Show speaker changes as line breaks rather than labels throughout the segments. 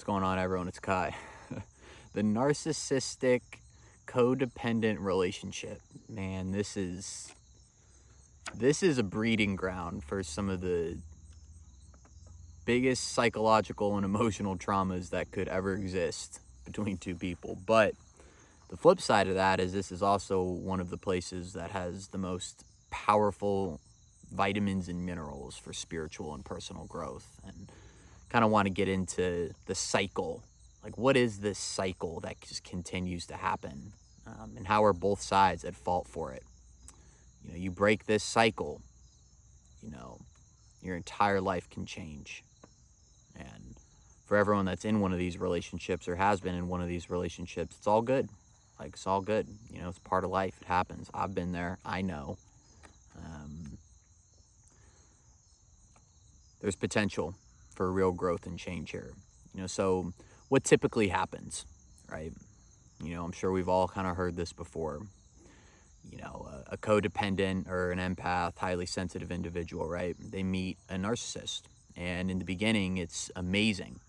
going on, everyone? It's Kai. The narcissistic codependent relationship. Man, this is a breeding ground for some of the biggest psychological and emotional traumas that could ever exist between two people. But the flip side of that is this is also one of the places that has the most powerful vitamins and minerals for spiritual and personal growth. And kind of want to get into the cycle. Like, what is this cycle that just continues to happen? And how are both sides at fault for it? You know, you break this cycle, you know, your entire life can change. And for everyone that's in one of these relationships or has been in one of these relationships, it's all good. Like, it's all good. You know, it's part of life. It happens. I've been there. I know. There's potential for real growth and change here. You know, so what typically happens, right? You know, I'm sure we've all kind of heard this before. You know, a codependent or an empath, highly sensitive individual, right? They meet a narcissist. And in the beginning, it's amazing.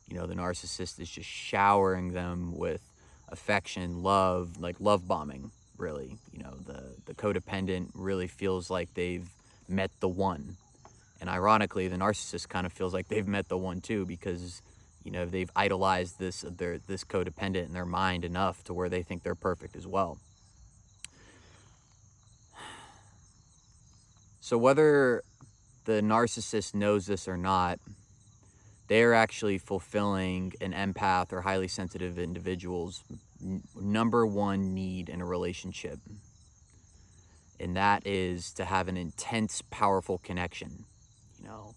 You know, the narcissist is just showering them with affection, love, like love bombing, really. You know, the codependent really feels like they've met the one. And ironically, the narcissist kind of feels like they've met the one too, because, you know, they've idolized this codependent in their mind enough to where they think they're perfect as well. So whether the narcissist knows this or not, they are actually fulfilling an empath or highly sensitive individual's number one need in a relationship. And that is to have an intense, powerful connection. You know,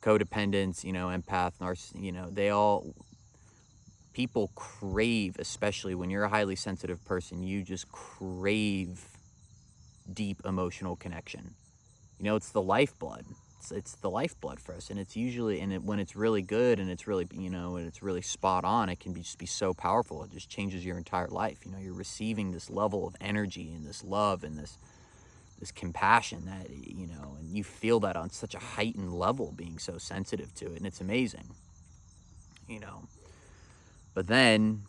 codependents, you know, empath, narcissist, you know, people crave, especially when you're a highly sensitive person, you just crave deep emotional connection. You know, it's the lifeblood. It's the lifeblood for us. And it's usually, when it's really good and it's really, you know, and it's really spot on, it can just be so powerful. It just changes your entire life. You know, you're receiving this level of energy and this love and this compassion that, you know, and you feel that on such a heightened level, being so sensitive to it, and it's amazing, you know. But then,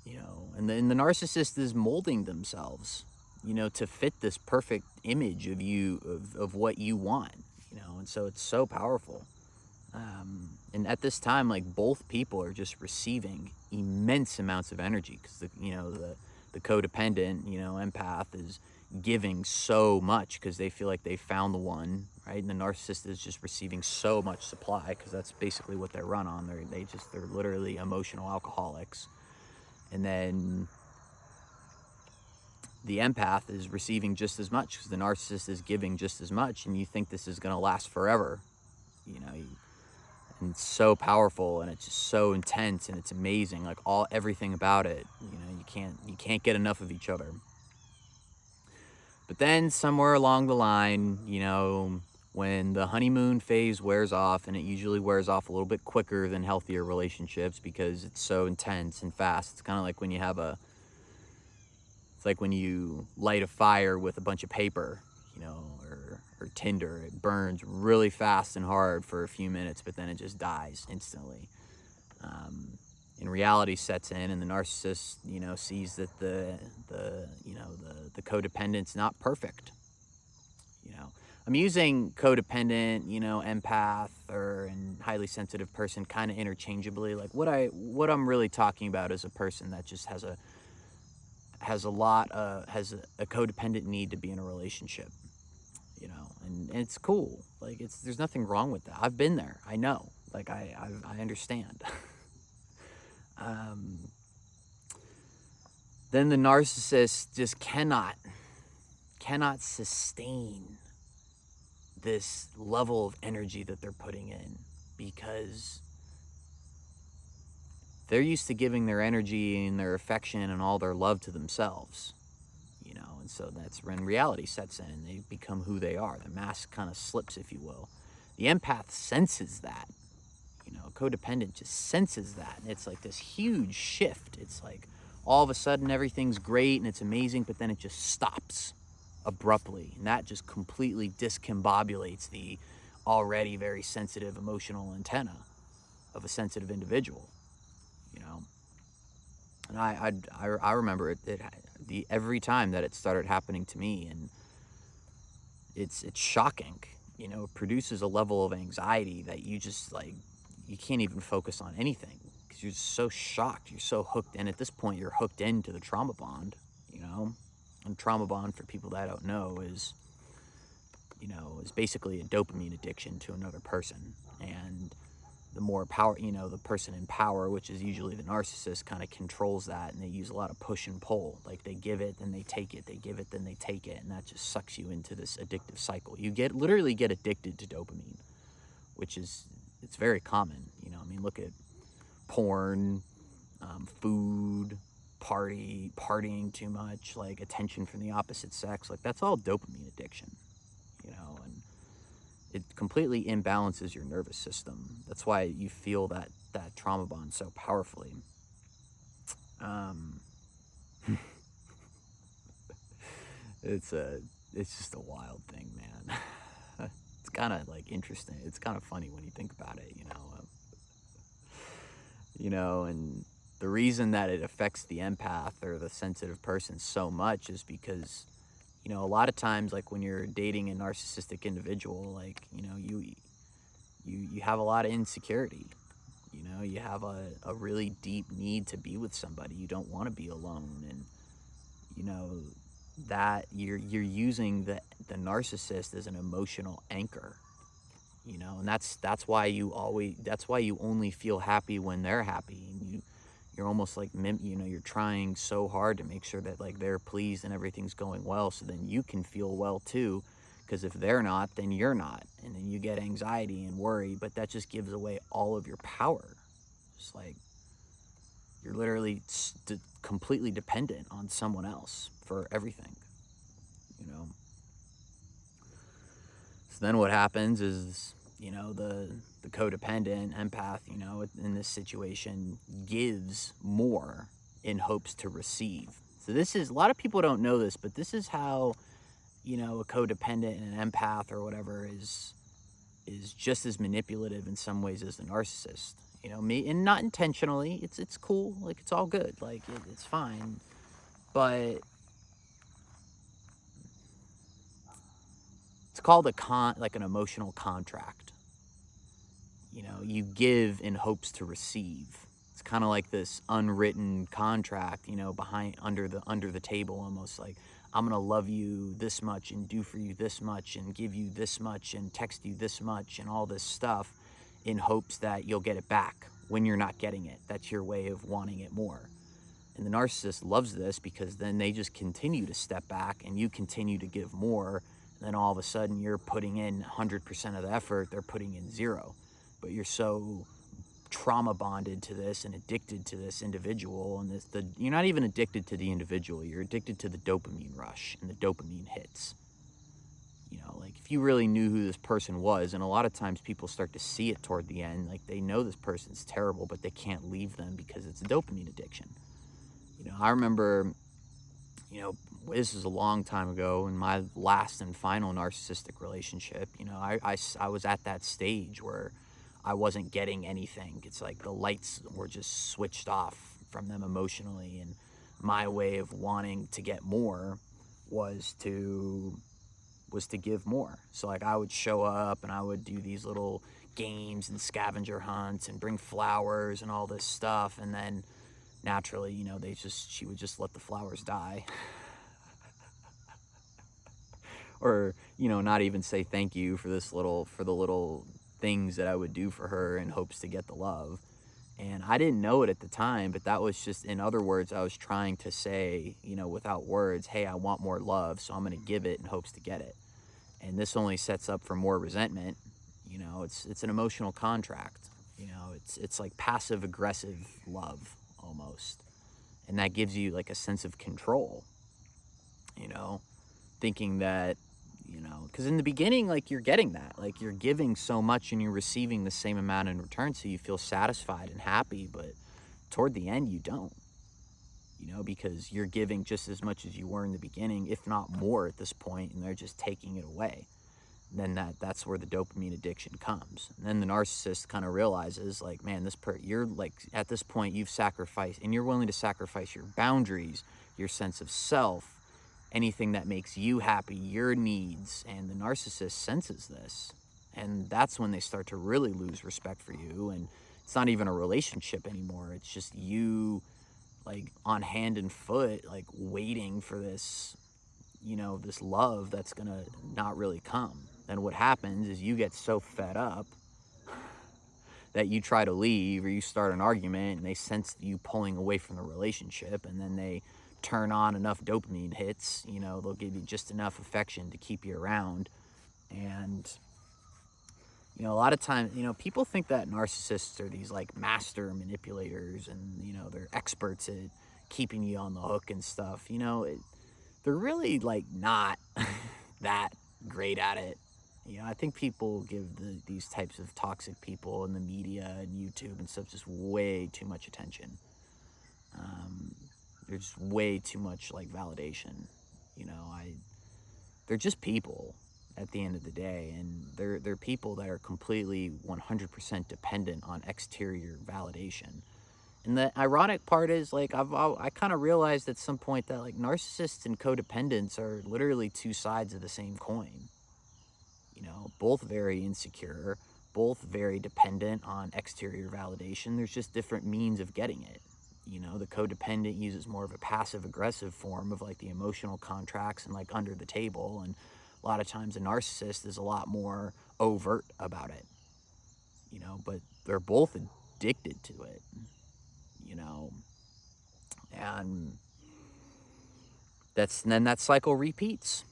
you know, and then the narcissist is molding themselves, you know, to fit this perfect image of you, of what you want, you know, and so it's so powerful. And at this time, like, both people are just receiving immense amounts of energy, because the codependent, you know, empath is giving so much because they feel like they found the one, right? And the narcissist is just receiving so much supply because that's basically what they run on. They're literally emotional alcoholics. And then the empath is receiving just as much because the narcissist is giving just as much, and you think this is going to last forever, you know. And it's so powerful, and it's just so intense, and it's amazing. Like, everything about it, you know, you can't get enough of each other. But then somewhere along the line, you know, when the honeymoon phase wears off, and it usually wears off a little bit quicker than healthier relationships because it's so intense and fast. It's kind of like when you light a fire with a bunch of paper, you know, or tinder. It burns really fast and hard for a few minutes, but then it just dies instantly. And reality sets in, and the narcissist, you know, sees that the codependent's not perfect. You know, I'm using codependent, you know, empath, and highly sensitive person kind of interchangeably. Like, what I'm really talking about is a person that just has a codependent need to be in a relationship, you know, and it's cool. Like, there's nothing wrong with that. I've been there. I know. Like, I understand. Then the narcissist just cannot sustain this level of energy that they're putting in, because they're used to giving their energy and their affection and all their love to themselves, you know. And so that's when reality sets in and they become who they are. The mask kind of slips, if you will. The empath senses that. You know, codependent just senses that, and it's like this huge shift. It's like all of a sudden everything's great and it's amazing, but then it just stops abruptly, and that just completely discombobulates the already very sensitive emotional antenna of a sensitive individual. And I remember every time that it started happening to me, and it's shocking. You know, it produces a level of anxiety that you just like, you can't even focus on anything because you're just so shocked. You're so hooked. And at this point, you're hooked into the trauma bond, you know. And trauma bond, for people that don't know, is, you know, is basically a dopamine addiction to another person. And the more power, you know, the person in power, which is usually the narcissist, kind of controls that, and they use a lot of push and pull. Like, they give it, then they take it, they give it, then they take it, and that just sucks you into this addictive cycle. You literally get addicted to dopamine, which is, it's very common. You know, I mean, look at porn, food, partying too much, like attention from the opposite sex. Like, that's all dopamine addiction, you know, and it completely imbalances your nervous system. That's why you feel that trauma bond so powerfully. It's just a wild thing, man. It's kind of like interesting. It's kind of funny when you think about it, you know. You know, and the reason that it affects the empath or the sensitive person so much is because, you know, a lot of times, like when you're dating a narcissistic individual, like, you know, you have a lot of insecurity. You know, you have a really deep need to be with somebody. You don't want to be alone. And, you know, that you're using the narcissist as an emotional anchor. You know, and that's why you only feel happy when they're happy. And you're almost like, you know, you're trying so hard to make sure that like they're pleased and everything's going well, so then you can feel well too, because if they're not, then you're not, and then you get anxiety and worry. But that just gives away all of your power. It's like you're literally completely dependent on someone else for everything, you know. So then what happens is, you know, the codependent empath, you know, in this situation gives more in hopes to receive. So this is, a lot of people don't know this, but this is how, you know, a codependent and an empath or whatever is just as manipulative in some ways as the narcissist. You know, and not intentionally. It's cool. Like, it's all good. Like, it's fine. But it's called like an emotional contract. You know, you give in hopes to receive. It's kind of like this unwritten contract, you know, under the table, almost like, I'm gonna love you this much and do for you this much and give you this much and text you this much and all this stuff in hopes that you'll get it back when you're not getting it. That's your way of wanting it more. And the narcissist loves this, because then they just continue to step back and you continue to give more. And then all of a sudden you're putting in 100% of the effort, they're putting in 0. But you're so trauma bonded to this and addicted to this individual, and you're not even addicted to the individual, you're addicted to the dopamine rush and the dopamine hits. You know, like, if you really knew who this person was, and a lot of times people start to see it toward the end, like they know this person's terrible, but they can't leave them because it's a dopamine addiction. You know, I remember, you know, this is a long time ago, in my last and final narcissistic relationship, you know, I was at that stage where I wasn't getting anything. It's like the lights were just switched off from them emotionally, and my way of wanting to get more was to give more. So like, I would show up and I would do these little games and scavenger hunts and bring flowers and all this stuff, and then naturally, you know, she would just let the flowers die. Or, you know, not even say thank you for the little things that I would do for her in hopes to get the love. And I didn't know it at the time, but that was just, in other words, I was trying to say, you know, without words, hey, I want more love, so I'm going to give it in hopes to get it. And this only sets up for more resentment. You know, it's an emotional contract. You know, it's like passive aggressive love almost. And that gives you like a sense of control, you know, thinking that, you know, because in the beginning, like, you're getting that, like, you're giving so much and you're receiving the same amount in return, so you feel satisfied and happy. But toward the end, you don't, you know, because you're giving just as much as you were in the beginning, if not more at this point, and they're just taking it away. then that's where the dopamine addiction comes. And then the narcissist kind of realizes, like, man, you're like, at this point you've sacrificed, and you're willing to sacrifice your boundaries, your sense of self, anything that makes you happy, your needs. And the narcissist senses this, and that's when they start to really lose respect for you. And it's not even a relationship anymore. It's just you, like, on hand and foot, like, waiting for this, this love that's gonna not really come. And what happens is you get so fed up that you try to leave, or you start an argument, and they sense you pulling away from the relationship, and then they turn on enough dopamine hits, they'll give you just enough affection to keep you around. And a lot of times, people think that narcissists are these, like, master manipulators, and they're experts at keeping you on the hook and stuff. They're really, like, not that great at it. I think people give these types of toxic people in the media and YouTube and stuff just way too much attention. There's way too much, like, validation. They're just people at the end of the day, and they're people that are completely 100% dependent on exterior validation. And the ironic part is, like, I kind of realized at some point that, like, narcissists and codependents are literally two sides of the same coin. Both very insecure, both very dependent on exterior validation. There's just different means of getting it. The codependent uses more of a passive-aggressive form of, like, the emotional contracts and, like, under the table. And a lot of times a narcissist is a lot more overt about it, but they're both addicted to it, and then that cycle repeats,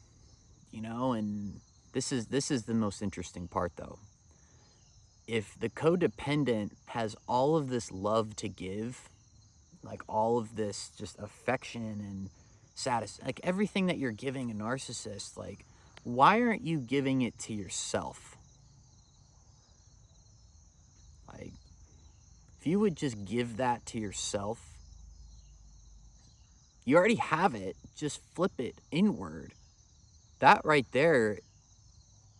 and this is the most interesting part, though. If the codependent has all of this love to give, like all of this just affection and like everything that you're giving a narcissist, like, why aren't you giving it to yourself? Like, if you would just give that to yourself, you already have it, just flip it inward. That right there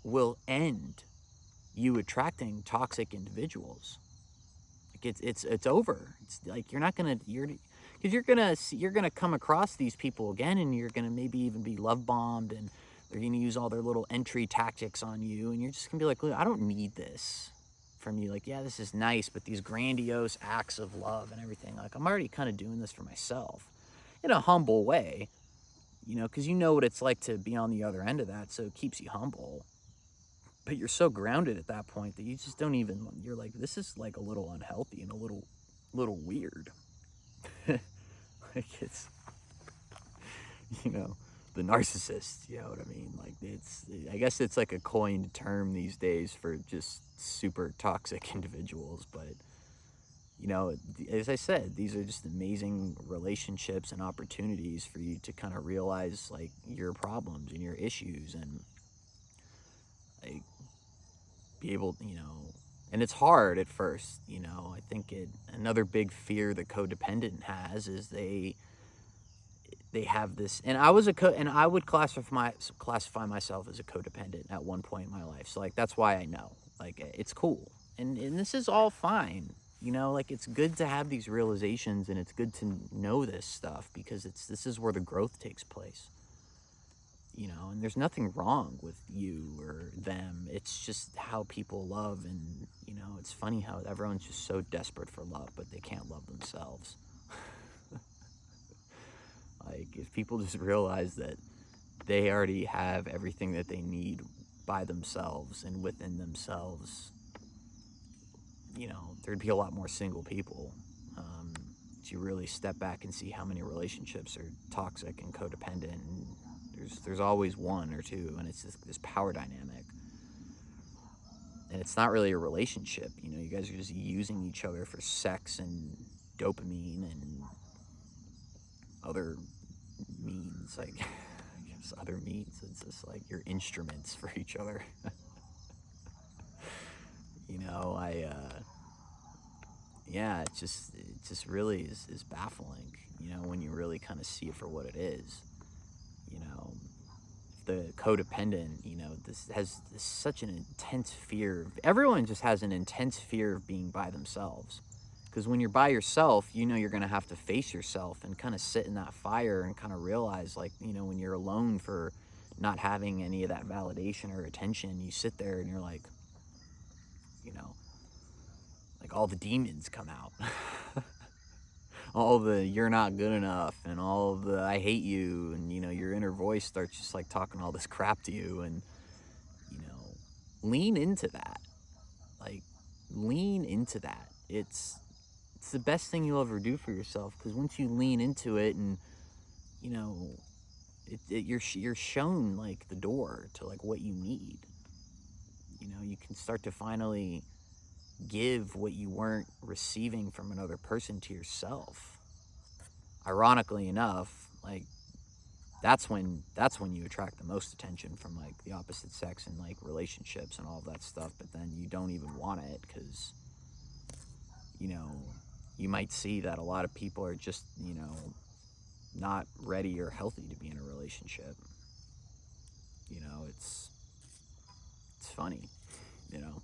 will end you attracting toxic individuals. Like, it's over. It's like because you're gonna come across these people again, and you're gonna maybe even be love bombed, and they're gonna use all their little entry tactics on you, and you're just gonna be like, look, I don't need this from you. Like, yeah, this is nice, but these grandiose acts of love and everything, like, I'm already kind of doing this for myself in a humble way, because you know what it's like to be on the other end of that, so it keeps you humble. But you're so grounded at that point that you just don't even, you're like, this is, like, a little unhealthy and a little weird. Like, it's, the narcissist, you know what I mean? Like, I guess it's like a coined term these days for just super toxic individuals. But, as I said, these are just amazing relationships and opportunities for you to kind of realize, like, your problems and your issues, and, like, be able, and it's hard at first, I think another big fear the codependent has is they have this, and I would classify myself as a codependent at one point in my life. So, like, that's why I know, like, it's cool. And this is all fine, like, it's good to have these realizations, and it's good to know this stuff, because this is where the growth takes place. And there's nothing wrong with you or them. It's just how people love. And, it's funny how everyone's just so desperate for love, but they can't love themselves. Like, if people just realize that they already have everything that they need by themselves and within themselves, there'd be a lot more single people. You really step back and see how many relationships are toxic and codependent, and there's always one or two, and it's this power dynamic. And it's not really a relationship, you guys are just using each other for sex and dopamine and other means, like, I guess other means. It's just like your instruments for each other. Yeah, it just really is baffling, when you really kind of see it for what it is. the codependent, you know, this has such an intense fear. Everyone just has an intense fear of being by themselves. Because when you're by yourself, you know you're going to have to face yourself and kind of sit in that fire and kind of realize, like, you know, when you're alone for not having any of that validation or attention, you sit there and you're like, you know, like all the demons come out. All the "you're not good enough" and all the "I hate you," and, you know, your inner voice starts just like talking all this crap to you. And, you know, lean into that. Like, lean into that. It's the best thing you'll ever do for yourself, because once you lean into it, and, you know, you're shown like the door to like what you need. You know, you can start to finally give what you weren't receiving from another person to yourself. Ironically enough, like, that's when you attract the most attention from like the opposite sex and like relationships and all of that stuff. But then you don't even want it, because, you know, you might see that a lot of people are just, you know, not ready or healthy to be in a relationship. You know, it's funny, you know,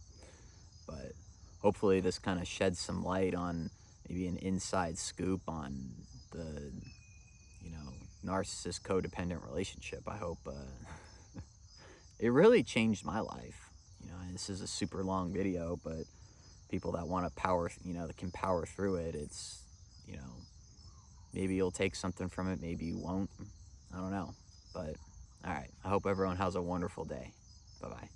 but hopefully this kind of sheds some light on maybe an inside scoop on the, you know, narcissist codependent relationship. I hope it really changed my life. You know, and this is a super long video, but people that want to power, you know, that can power through it, it's, you know, maybe you'll take something from it, maybe you won't. I don't know. But all right, I hope everyone has a wonderful day. Bye-bye.